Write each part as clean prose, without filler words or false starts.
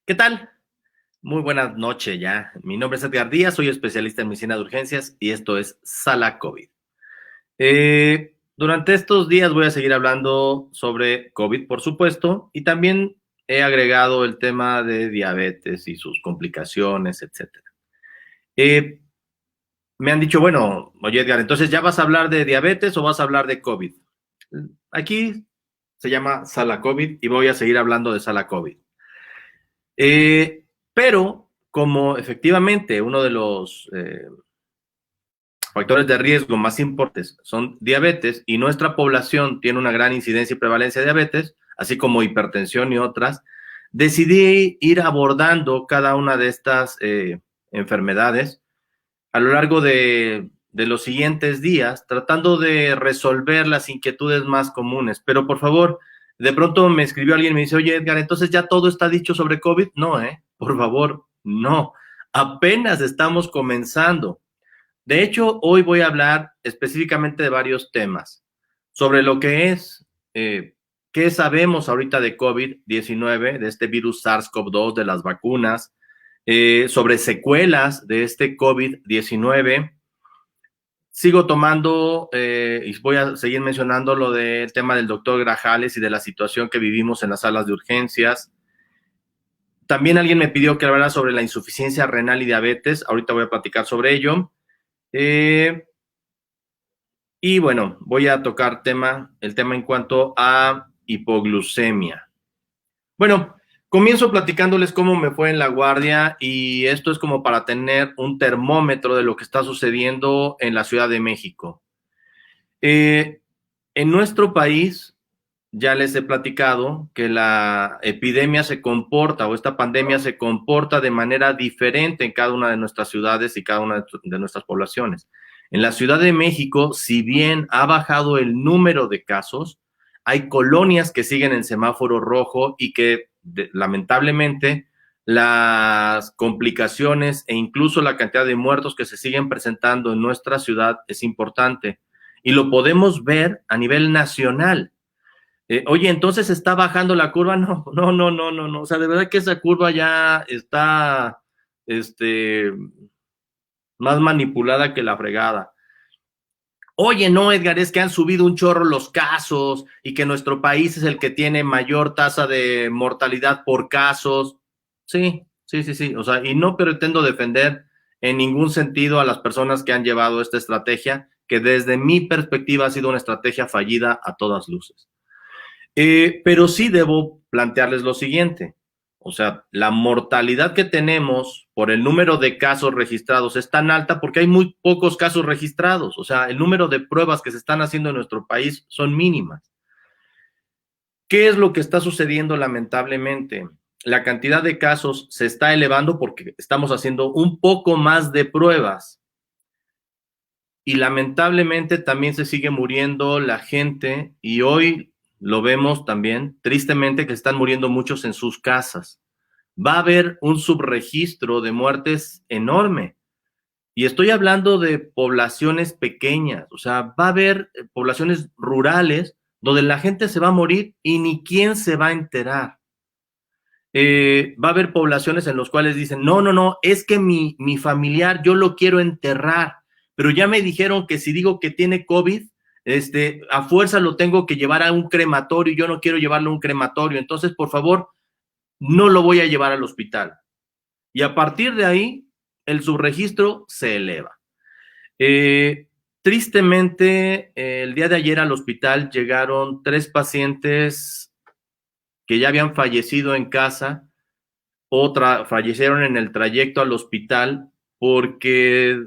¿Qué tal? Muy buenas noches ya. Mi nombre es Edgar Díaz, soy especialista en medicina de urgencias y esto es Sala COVID. Durante estos días voy a seguir hablando sobre COVID, por supuesto, y también he agregado el tema de diabetes y sus complicaciones, etcétera. Eh, Me han dicho, bueno, oye Edgar, entonces ¿ya vas a hablar de diabetes o vas a hablar de COVID? Aquí se llama Sala COVID y voy a seguir hablando de Sala COVID. Pero como efectivamente uno de los factores de riesgo más importantes son diabetes y nuestra población tiene una gran incidencia y prevalencia de diabetes, así como hipertensión y otras, decidí ir abordando cada una de estas enfermedades a lo largo de los siguientes días, tratando de resolver las inquietudes más comunes. Pero por favor, de pronto me escribió alguien y me dice, oye Edgar, entonces ya todo está dicho sobre COVID. No, por favor, no. Apenas estamos comenzando. De hecho, hoy voy a hablar específicamente de varios temas sobre lo que es, qué sabemos ahorita de COVID-19, de este virus SARS-CoV-2, de las vacunas, sobre secuelas de este COVID-19. Sigo tomando y voy a seguir mencionando lo del tema del doctor Grajales y de la situación que vivimos en las salas de urgencias. También alguien me pidió que hablara sobre la insuficiencia renal y diabetes. Ahorita voy a platicar sobre ello. Y bueno, voy a tocar el tema en cuanto a hipoglucemia. Bueno, comienzo platicándoles cómo me fue en la guardia y esto es como para tener un termómetro de lo que está sucediendo en la Ciudad de México. En nuestro país, ya les he platicado que la epidemia se comporta o esta pandemia se comporta de manera diferente en cada una de nuestras ciudades y cada una de nuestras poblaciones. En la Ciudad de México, si bien ha bajado el número de casos, hay colonias que siguen en semáforo rojo y que lamentablemente las complicaciones e incluso la cantidad de muertos que se siguen presentando en nuestra ciudad es importante. Y lo podemos ver a nivel nacional. Oye, entonces está bajando la curva. No, no, no, no, no, no. O sea, de verdad que esa curva ya está, este, más manipulada que la fregada. Oye, no, Edgar, es que han subido un chorro los casos y que nuestro país es el que tiene mayor tasa de mortalidad por casos. Sí, sí, sí, sí. O sea, y no pretendo defender en ningún sentido a las personas que han llevado esta estrategia, que desde mi perspectiva ha sido una estrategia fallida a todas luces. Pero sí debo plantearles lo siguiente. O sea, la mortalidad que tenemos por el número de casos registrados es tan alta porque hay muy pocos casos registrados. O sea, el número de pruebas que se están haciendo en nuestro país son mínimas. ¿Qué es lo que está sucediendo lamentablemente? La cantidad de casos se está elevando porque estamos haciendo un poco más de pruebas. Y lamentablemente también se sigue muriendo la gente y hoy lo vemos también, tristemente, que están muriendo muchos en sus casas. Va a haber un subregistro de muertes enorme. Y estoy hablando de poblaciones pequeñas, o sea, va a haber poblaciones rurales donde la gente se va a morir y ni quién se va a enterar. Va a haber poblaciones en las cuales dicen, no, no, no, es que mi familiar yo lo quiero enterrar, pero ya me dijeron que si digo que tiene COVID, a fuerza lo tengo que llevar a un crematorio y yo no quiero llevarlo a un crematorio, entonces por favor, no lo voy a llevar al hospital. Y a partir de ahí, el subregistro se eleva. Tristemente, el día de ayer al hospital llegaron 3 pacientes que ya habían fallecido en casa, fallecieron en el trayecto al hospital porque,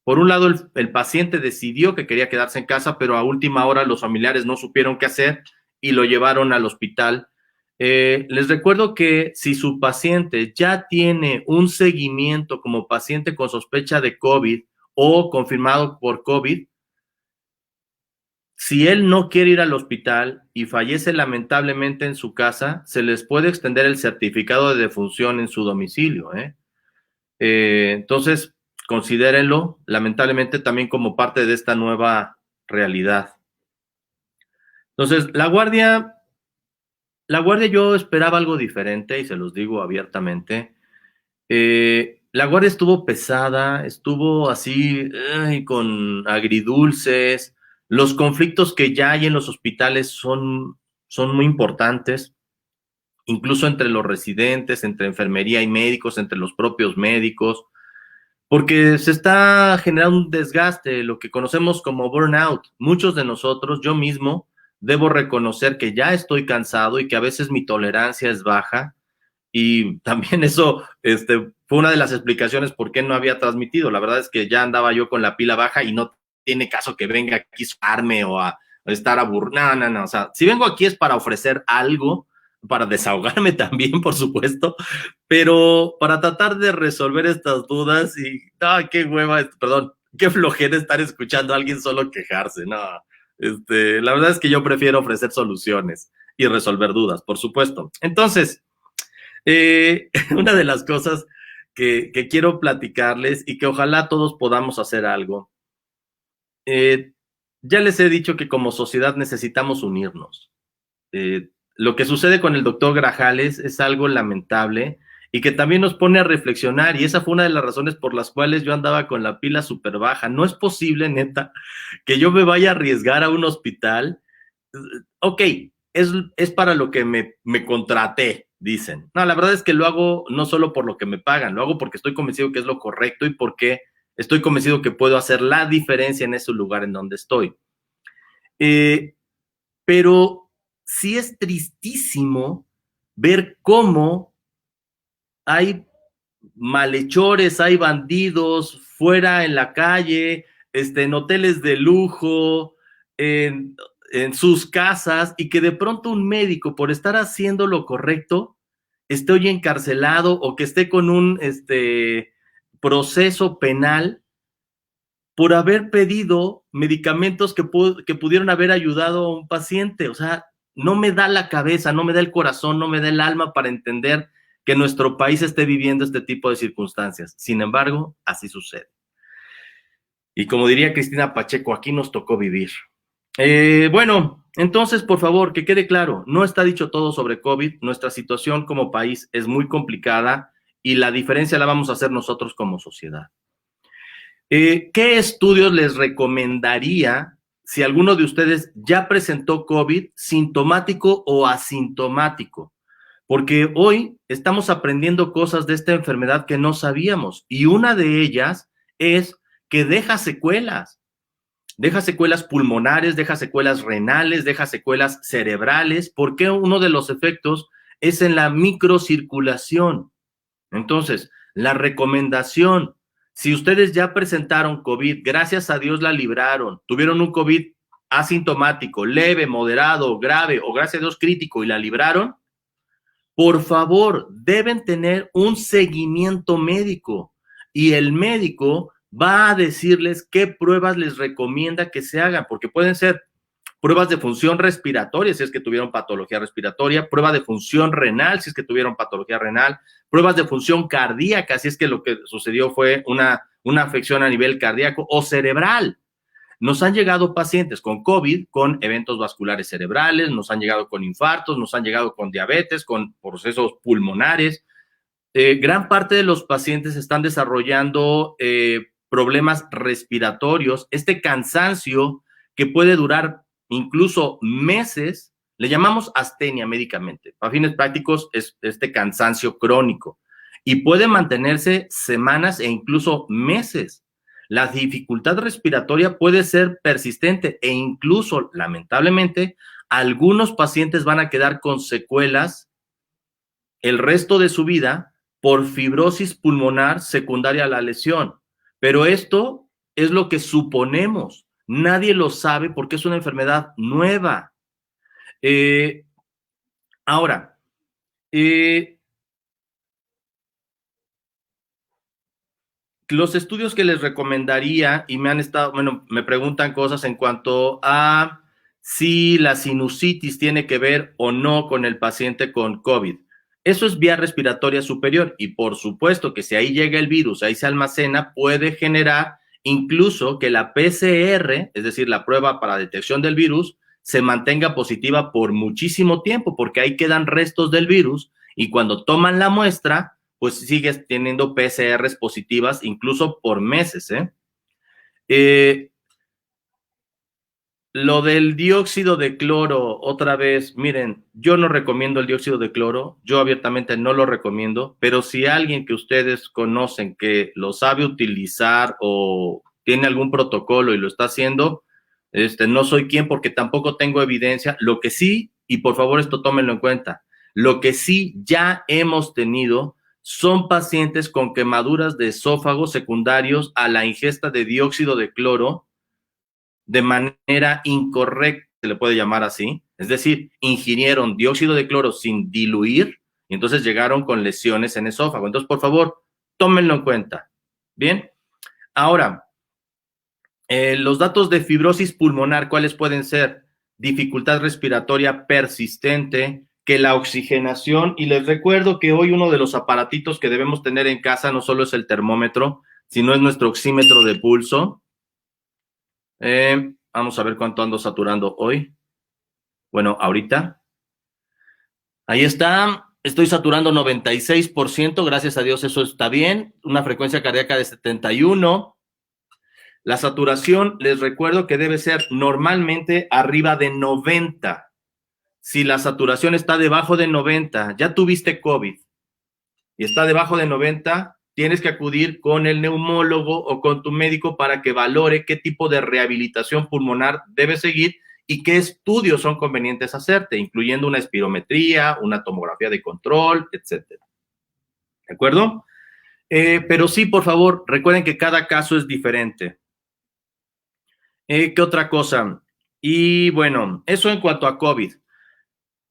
por un lado, el paciente decidió que quería quedarse en casa, pero a última hora los familiares no supieron qué hacer y lo llevaron al hospital. Les recuerdo que si su paciente ya tiene un seguimiento como paciente con sospecha de COVID o confirmado por COVID, si él no quiere ir al hospital y fallece lamentablemente en su casa, se les puede extender el certificado de defunción en su domicilio. Entonces, considérenlo, lamentablemente, también como parte de esta nueva realidad. Entonces, La Guardia yo esperaba algo diferente y se los digo abiertamente. La Guardia estuvo pesada, estuvo así con agridulces. Los conflictos que ya hay en los hospitales son muy importantes, incluso entre los residentes, entre enfermería y médicos, entre los propios médicos, porque se está generando un desgaste, lo que conocemos como burnout. Muchos de nosotros, yo mismo, debo reconocer que ya estoy cansado y que a veces mi tolerancia es baja, y también eso fue una de las explicaciones por qué no había transmitido. La verdad es que ya andaba yo con la pila baja y no tiene caso que venga aquí a arme o a estar aburrido. No, no, no. O sea, si vengo aquí es para ofrecer algo, para desahogarme también, por supuesto, pero para tratar de resolver estas dudas y, qué hueva, perdón, qué flojera estar escuchando a alguien solo quejarse, no. La verdad es que yo prefiero ofrecer soluciones y resolver dudas, por supuesto. Entonces, una de las cosas que quiero platicarles y que ojalá todos podamos hacer algo, ya les he dicho que como sociedad necesitamos unirnos. Lo que sucede con el doctor Grajales es algo lamentable y que también nos pone a reflexionar, y esa fue una de las razones por las cuales yo andaba con la pila súper baja. No es posible, neta, que yo me vaya a arriesgar a un hospital. Ok, es para lo que me contraté, dicen. No, la verdad es que lo hago no solo por lo que me pagan, lo hago porque estoy convencido que es lo correcto y porque estoy convencido que puedo hacer la diferencia en ese lugar en donde estoy. Pero sí es tristísimo ver cómo hay malhechores, hay bandidos fuera en la calle, en hoteles de lujo, en sus casas, y que de pronto un médico, por estar haciendo lo correcto, esté hoy encarcelado o que esté con un proceso penal por haber pedido medicamentos que pudieron haber ayudado a un paciente. O sea, no me da la cabeza, no me da el corazón, no me da el alma para entender que nuestro país esté viviendo este tipo de circunstancias. Sin embargo, así sucede. Y como diría Cristina Pacheco, aquí nos tocó vivir. Bueno, entonces, por favor, que quede claro, no está dicho todo sobre COVID. Nuestra situación como país es muy complicada y la diferencia la vamos a hacer nosotros como sociedad. ¿Qué estudios les recomendaría si alguno de ustedes ya presentó COVID, sintomático o asintomático? Porque hoy estamos aprendiendo cosas de esta enfermedad que no sabíamos, y una de ellas es que deja secuelas pulmonares, deja secuelas renales, deja secuelas cerebrales, porque uno de los efectos es en la microcirculación. Entonces, la recomendación, si ustedes ya presentaron COVID, gracias a Dios la libraron, tuvieron un COVID asintomático, leve, moderado, grave o gracias a Dios crítico y la libraron, por favor, deben tener un seguimiento médico y el médico va a decirles qué pruebas les recomienda que se hagan, porque pueden ser pruebas de función respiratoria si es que tuvieron patología respiratoria, prueba de función renal si es que tuvieron patología renal, pruebas de función cardíaca si es que lo que sucedió fue una afección a nivel cardíaco o cerebral. Nos han llegado pacientes con COVID, con eventos vasculares cerebrales, nos han llegado con infartos, nos han llegado con diabetes, con procesos pulmonares. Gran parte de los pacientes están desarrollando problemas respiratorios. Este cansancio que puede durar incluso meses, le llamamos astenia médicamente. Para fines prácticos es este cansancio crónico y puede mantenerse semanas e incluso meses. La dificultad respiratoria puede ser persistente e incluso, lamentablemente, algunos pacientes van a quedar con secuelas el resto de su vida por fibrosis pulmonar secundaria a la lesión. Pero esto es lo que suponemos. Nadie lo sabe porque es una enfermedad nueva. Ahora, los estudios que les recomendaría, y me preguntan cosas en cuanto a si la sinusitis tiene que ver o no con el paciente con COVID. Eso es vía respiratoria superior y por supuesto que si ahí llega el virus, ahí se almacena, puede generar incluso que la PCR, es decir, la prueba para detección del virus, se mantenga positiva por muchísimo tiempo, porque ahí quedan restos del virus y cuando toman la muestra, pues sigues teniendo PCRs positivas incluso por meses, lo del dióxido de cloro, otra vez, miren, yo no recomiendo el dióxido de cloro, yo abiertamente no lo recomiendo, pero si alguien que ustedes conocen que lo sabe utilizar o tiene algún protocolo y lo está haciendo, no soy quien porque tampoco tengo evidencia. Lo que sí, y por favor esto tómenlo en cuenta, lo que sí ya hemos tenido son pacientes con quemaduras de esófago secundarios a la ingesta de dióxido de cloro de manera incorrecta, se le puede llamar así, es decir, ingirieron dióxido de cloro sin diluir y entonces llegaron con lesiones en esófago. Entonces, por favor, tómenlo en cuenta. Bien, ahora, los datos de fibrosis pulmonar, ¿cuáles pueden ser? Dificultad respiratoria persistente, que la oxigenación, y les recuerdo que hoy uno de los aparatitos que debemos tener en casa no solo es el termómetro, sino es nuestro oxímetro de pulso. Vamos a ver cuánto ando saturando hoy. Bueno, ahorita. Ahí está. Estoy saturando 96%. Gracias a Dios eso está bien. Una frecuencia cardíaca de 71. La saturación, les recuerdo que debe ser normalmente arriba de 90. Si la saturación está debajo de 90, ya tuviste COVID y está debajo de 90, tienes que acudir con el neumólogo o con tu médico para que valore qué tipo de rehabilitación pulmonar debes seguir y qué estudios son convenientes hacerte, incluyendo una espirometría, una tomografía de control, etcétera. ¿De acuerdo? Pero sí, por favor, recuerden que cada caso es diferente. ¿Qué otra cosa? Y bueno, eso en cuanto a COVID.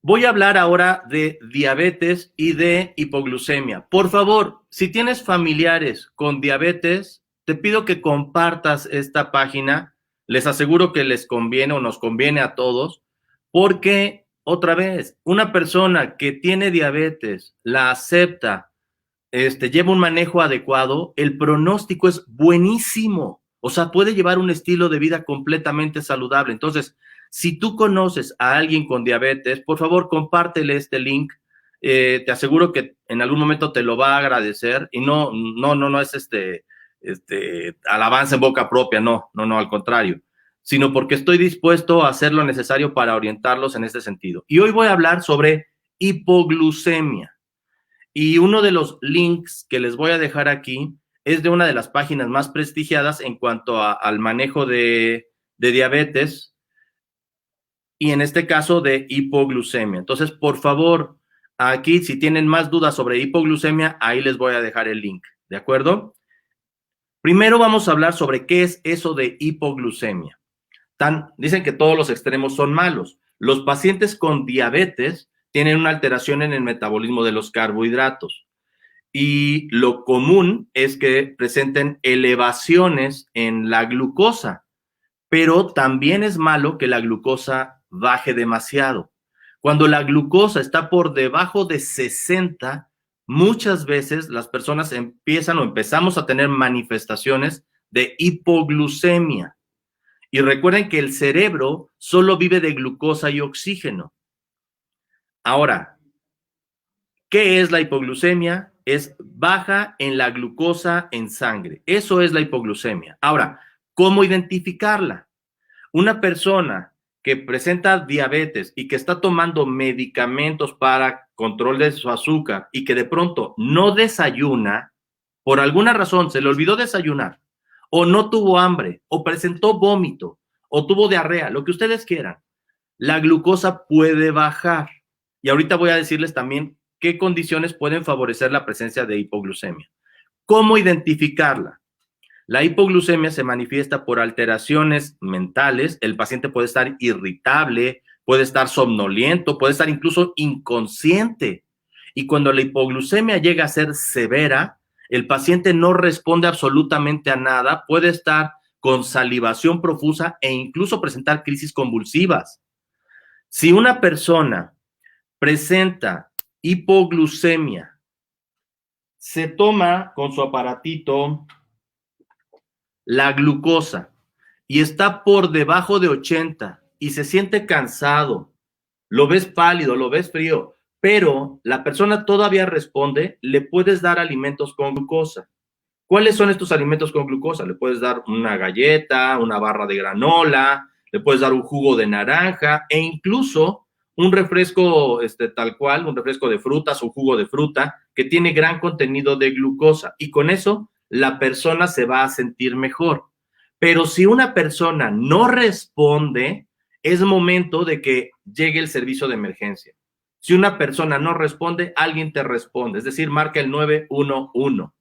Voy a hablar ahora de diabetes y de hipoglucemia. Por favor, si tienes familiares con diabetes, te pido que compartas esta página. Les aseguro que les conviene o nos conviene a todos, porque otra vez, una persona que tiene diabetes, la acepta, lleva un manejo adecuado, el pronóstico es buenísimo. O sea, puede llevar un estilo de vida completamente saludable. Entonces, si tú conoces a alguien con diabetes, por favor, compártele este link. Te aseguro que en algún momento te lo va a agradecer y no es alabanza en boca propia, no, al contrario, sino porque estoy dispuesto a hacer lo necesario para orientarlos en este sentido. Y hoy voy a hablar sobre hipoglucemia. Y uno de los links que les voy a dejar aquí es de una de las páginas más prestigiadas en cuanto al manejo de diabetes y en este caso de hipoglucemia. Entonces, por favor, aquí si tienen más dudas sobre hipoglucemia, ahí les voy a dejar el link, ¿de acuerdo? Primero vamos a hablar sobre qué es eso de hipoglucemia. Dicen que todos los extremos son malos. Los pacientes con diabetes tienen una alteración en el metabolismo de los carbohidratos y lo común es que presenten elevaciones en la glucosa, pero también es malo que la glucosa baje demasiado. Cuando la glucosa está por debajo de 60, muchas veces las personas empiezan o empezamos a tener manifestaciones de hipoglucemia. Y recuerden que el cerebro solo vive de glucosa y oxígeno. Ahora, ¿qué es la hipoglucemia? Es baja en la glucosa en sangre. Eso es la hipoglucemia. Ahora, ¿cómo identificarla? Una persona que presenta diabetes y que está tomando medicamentos para control de su azúcar y que de pronto no desayuna, por alguna razón se le olvidó desayunar, o no tuvo hambre, o presentó vómito, o tuvo diarrea, lo que ustedes quieran, la glucosa puede bajar. Y ahorita voy a decirles también qué condiciones pueden favorecer la presencia de hipoglucemia. ¿Cómo identificarla? La hipoglucemia se manifiesta por alteraciones mentales. El paciente puede estar irritable, puede estar somnoliento, puede estar incluso inconsciente. Y cuando la hipoglucemia llega a ser severa, el paciente no responde absolutamente a nada, puede estar con salivación profusa e incluso presentar crisis convulsivas. Si una persona presenta hipoglucemia, se toma con su aparatito la glucosa y está por debajo de 80 y se siente cansado, lo ves pálido, lo ves frío, pero la persona todavía responde, le puedes dar alimentos con glucosa. ¿Cuáles son estos alimentos con glucosa? Le puedes dar una galleta, una barra de granola, le puedes dar un jugo de naranja e incluso un refresco tal cual, un refresco de frutas, un jugo de fruta que tiene gran contenido de glucosa y con eso la persona se va a sentir mejor. Pero si una persona no responde, es momento de que llegue el servicio de emergencia. Si una persona no responde, alguien te responde, es decir, marca el 911.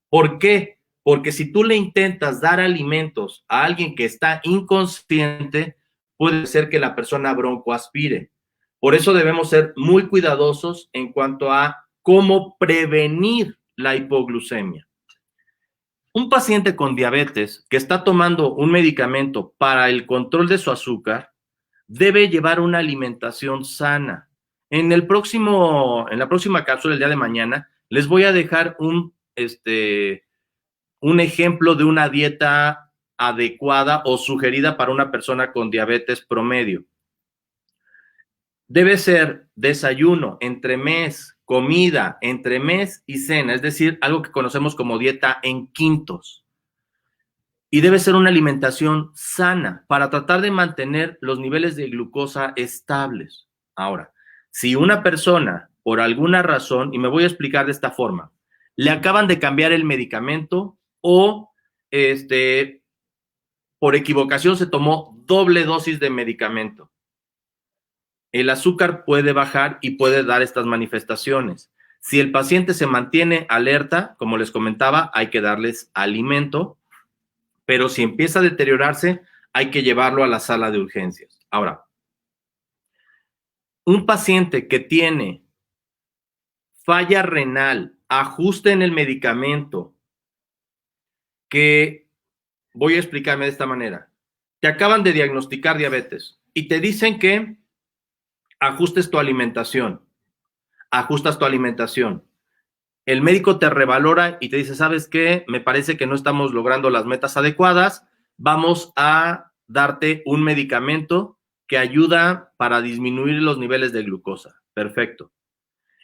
¿Por qué? Porque si tú le intentas dar alimentos a alguien que está inconsciente, puede ser que la persona broncoaspire. Por eso debemos ser muy cuidadosos en cuanto a cómo prevenir la hipoglucemia. Un paciente con diabetes que está tomando un medicamento para el control de su azúcar debe llevar una alimentación sana. En la próxima cápsula, el día de mañana, les voy a dejar un ejemplo de una dieta adecuada o sugerida para una persona con diabetes promedio. Debe ser desayuno, entremés, comida, entremés y cena, es decir, algo que conocemos como dieta en quintos. Y debe ser una alimentación sana para tratar de mantener los niveles de glucosa estables. Ahora, si una persona, por alguna razón, y me voy a explicar de esta forma, le acaban de cambiar el medicamento o por equivocación se tomó doble dosis de medicamento, el azúcar puede bajar y puede dar estas manifestaciones. Si el paciente se mantiene alerta, como les comentaba, hay que darles alimento, pero si empieza a deteriorarse, hay que llevarlo a la sala de urgencias. Ahora, un paciente que tiene falla renal, ajuste en el medicamento, que voy a explicarme de esta manera. Te acaban de diagnosticar diabetes y te dicen que ajustes tu alimentación, ajustas tu alimentación. El médico te revalora y te dice, ¿sabes qué? Me parece que no estamos logrando las metas adecuadas, vamos a darte un medicamento que ayuda para disminuir los niveles de glucosa. Perfecto.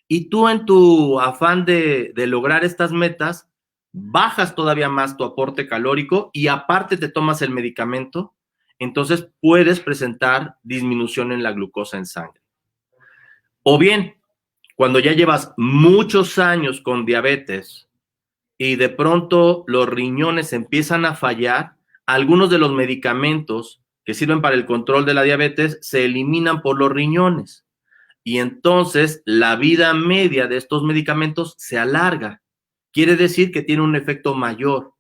Y tú en tu afán de lograr estas metas, bajas todavía más tu aporte calórico y aparte te tomas el medicamento, entonces puedes presentar disminución en la glucosa en sangre. O bien, cuando ya llevas muchos años con diabetes y de pronto los riñones empiezan a fallar, algunos de los medicamentos que sirven para el control de la diabetes se eliminan por los riñones. Y entonces la vida media de estos medicamentos se alarga. Quiere decir que tiene un efecto mayor.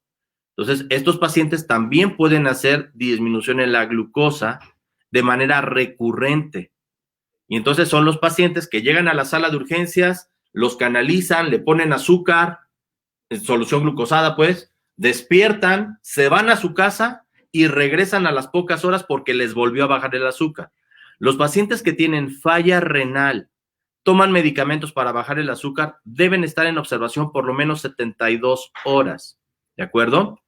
Entonces, estos pacientes también pueden hacer disminución en la glucosa de manera recurrente. Y entonces son los pacientes que llegan a la sala de urgencias, los canalizan, le ponen azúcar, solución glucosada pues, despiertan, se van a su casa y regresan a las pocas horas porque les volvió a bajar el azúcar. Los pacientes que tienen falla renal, toman medicamentos para bajar el azúcar, deben estar en observación por lo menos 72 horas, ¿de acuerdo?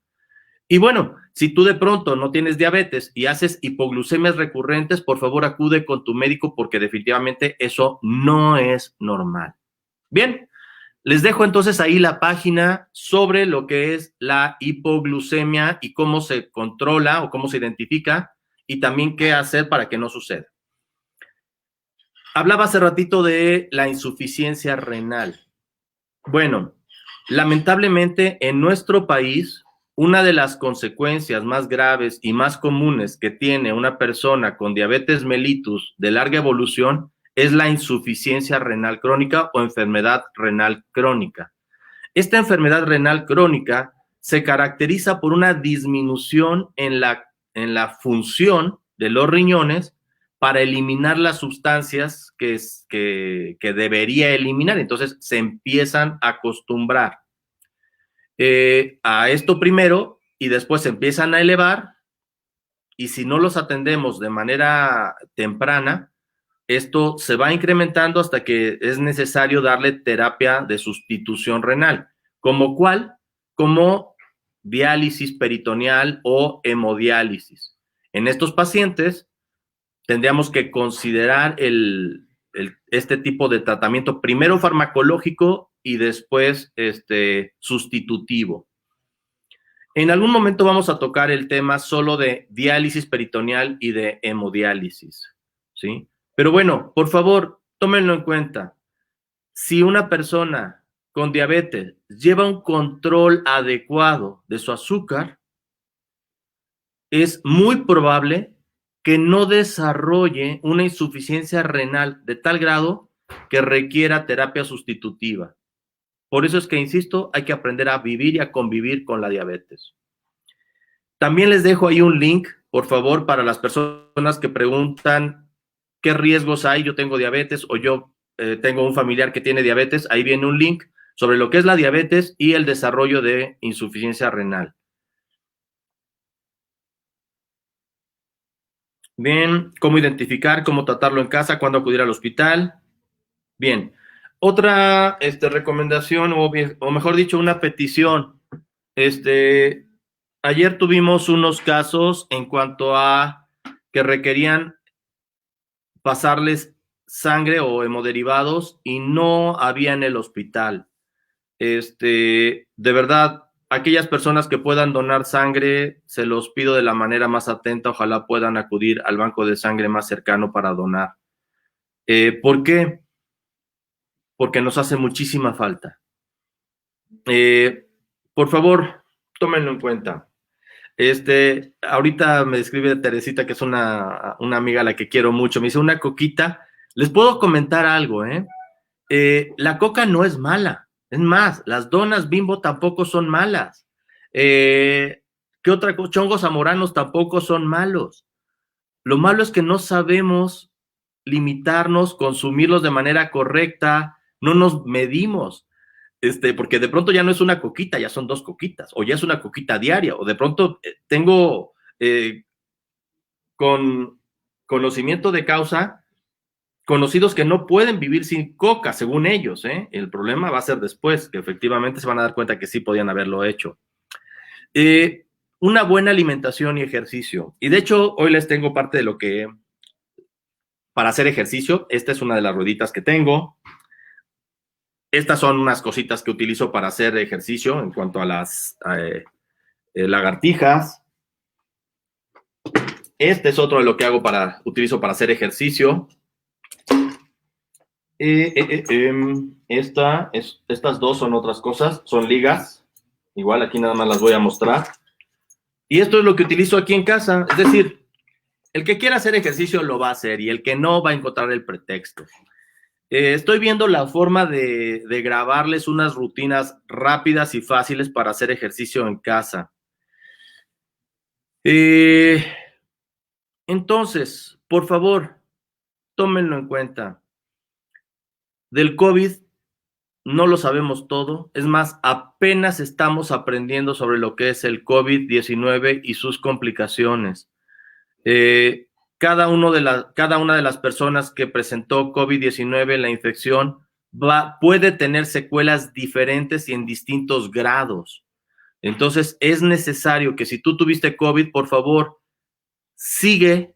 Y bueno, si tú de pronto no tienes diabetes y haces hipoglucemias recurrentes, por favor acude con tu médico porque definitivamente eso no es normal. Bien, les dejo entonces ahí la página sobre lo que es la hipoglucemia y cómo se controla o cómo se identifica y también qué hacer para que no suceda. Hablaba hace ratito de la insuficiencia renal. Bueno, lamentablemente en nuestro país, una de las consecuencias más graves y más comunes que tiene una persona con diabetes mellitus de larga evolución es la insuficiencia renal crónica o enfermedad renal crónica. Esta enfermedad renal crónica se caracteriza por una disminución en la función de los riñones para eliminar las sustancias que debería eliminar. Entonces se empiezan a acostumbrar a esto primero y después se empiezan a elevar y si no los atendemos de manera temprana, esto se va incrementando hasta que es necesario darle terapia de sustitución renal. ¿Como cuál? Como diálisis peritoneal o hemodiálisis. En estos pacientes, tendríamos que considerar este tipo de tratamiento, primero farmacológico y después sustitutivo. En algún momento vamos a tocar el tema solo de diálisis peritoneal y de hemodiálisis, ¿sí? Pero bueno, por favor, tómenlo en cuenta. Si una persona con diabetes lleva un control adecuado de su azúcar, es muy probable que no desarrolle una insuficiencia renal de tal grado que requiera terapia sustitutiva. Por eso es que, insisto, hay que aprender a vivir y a convivir con la diabetes. También les dejo ahí un link, por favor, para las personas que preguntan qué riesgos hay. Yo tengo diabetes o yo tengo un familiar que tiene diabetes. Ahí viene un link sobre lo que es la diabetes y el desarrollo de insuficiencia renal. Bien, cómo identificar, cómo tratarlo en casa, cuándo acudir al hospital. Bien, otra recomendación, o mejor dicho, una petición. Ayer tuvimos unos casos en cuanto a que requerían pasarles sangre o hemoderivados y no había en el hospital. De verdad, aquellas personas que puedan donar sangre, se los pido de la manera más atenta, ojalá puedan acudir al banco de sangre más cercano para donar. ¿Por qué? Porque nos hace muchísima falta. Por favor, tómenlo en cuenta. Ahorita me escribe Teresita, que es una amiga a la que quiero mucho, me dice una coquita. Les puedo comentar algo, la coca no es mala. Es más, las donas Bimbo tampoco son malas. ¿Qué otra cosa? Chongos zamoranos tampoco son malos. Lo malo es que no sabemos limitarnos, consumirlos de manera correcta, no nos medimos. Porque de pronto ya no es una coquita, ya son 2 coquitas, o ya es una coquita diaria, o de pronto tengo con conocimiento de causa conocidos que no pueden vivir sin coca, según ellos, El problema va a ser después, que efectivamente se van a dar cuenta que sí podían haberlo hecho. Una buena alimentación y ejercicio. Y de hecho, hoy les tengo parte de lo que para hacer ejercicio. Esta es una de las rueditas que tengo. Estas son unas cositas que utilizo para hacer ejercicio en cuanto a las lagartijas. Este es otro de lo que utilizo para hacer ejercicio. Estas dos son otras cosas, son ligas. Igual aquí nada más las voy a mostrar. Y esto es lo que utilizo aquí en casa. Es decir, el que quiera hacer ejercicio lo va a hacer y el que no va a encontrar el pretexto. Estoy viendo la forma de grabarles unas rutinas rápidas y fáciles para hacer ejercicio en casa. Entonces, por favor, tómenlo en cuenta. Del COVID no lo sabemos todo. Es más, apenas estamos aprendiendo sobre lo que es el COVID-19 y sus complicaciones. Cada una de las personas que presentó COVID-19, la infección, puede tener secuelas diferentes y en distintos grados. Entonces, es necesario que si tú tuviste COVID, por favor, sigue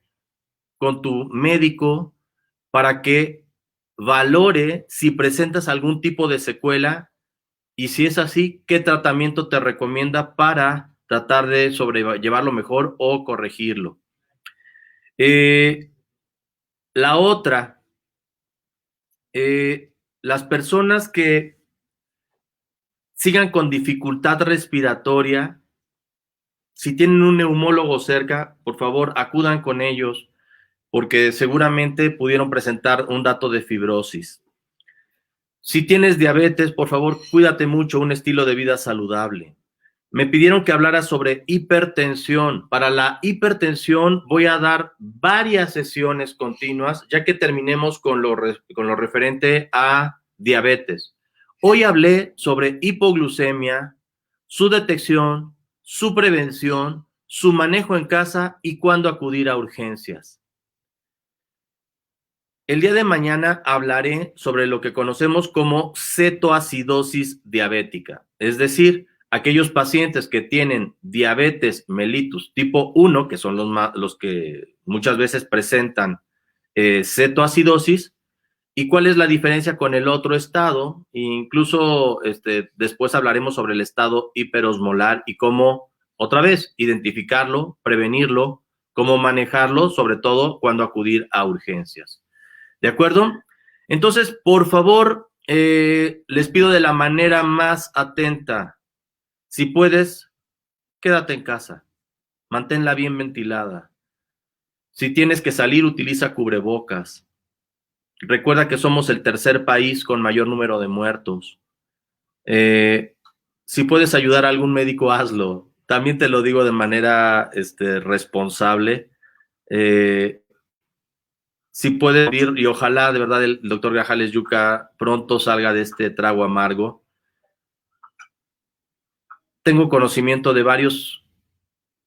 con tu médico para que valore si presentas algún tipo de secuela y si es así, qué tratamiento te recomienda para tratar de sobrellevarlo mejor o corregirlo. La otra, las personas que sigan con dificultad respiratoria, si tienen un neumólogo cerca, por favor, acudan con ellos, porque seguramente pudieron presentar un dato de fibrosis. Si tienes diabetes, por favor, cuídate mucho, un estilo de vida saludable. Me pidieron que hablara sobre hipertensión. Para la hipertensión voy a dar varias sesiones continuas, ya que terminemos con lo referente a diabetes. Hoy hablé sobre hipoglucemia, su detección, su prevención, su manejo en casa y cuándo acudir a urgencias. El día de mañana hablaré sobre lo que conocemos como cetoacidosis diabética, es decir, aquellos pacientes que tienen diabetes mellitus tipo 1, que son los que muchas veces presentan cetoacidosis. ¿Y cuál es la diferencia con el otro estado? Incluso después hablaremos sobre el estado hiperosmolar y cómo, otra vez, identificarlo, prevenirlo, cómo manejarlo, sobre todo cuando acudir a urgencias. ¿De acuerdo? Entonces, por favor, les pido de la manera más atenta, si puedes, quédate en casa, manténla bien ventilada. Si tienes que salir, utiliza cubrebocas. Recuerda que somos el tercer país con mayor número de muertos. Si puedes ayudar a algún médico, hazlo. También te lo digo de manera responsable. Si puedes ir, y ojalá de verdad el doctor Grajales Yuca pronto salga de este trago amargo. Tengo conocimiento de varios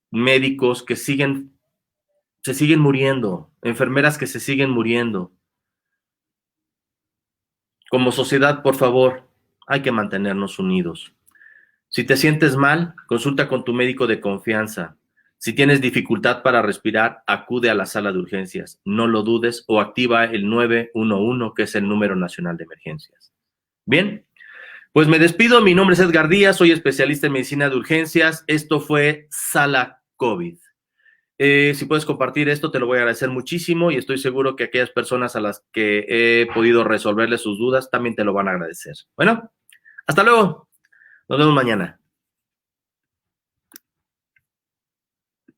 médicos que se siguen muriendo, enfermeras que se siguen muriendo. Como sociedad, por favor, hay que mantenernos unidos. Si te sientes mal, consulta con tu médico de confianza. Si tienes dificultad para respirar, acude a la sala de urgencias. No lo dudes o activa el 911, que es el número nacional de emergencias. Bien, pues me despido. Mi nombre es Edgar Díaz, soy especialista en medicina de urgencias. Esto fue Sala COVID. Si puedes compartir esto, te lo voy a agradecer muchísimo y estoy seguro que aquellas personas a las que he podido resolverles sus dudas también te lo van a agradecer. Bueno, hasta luego. Nos vemos mañana.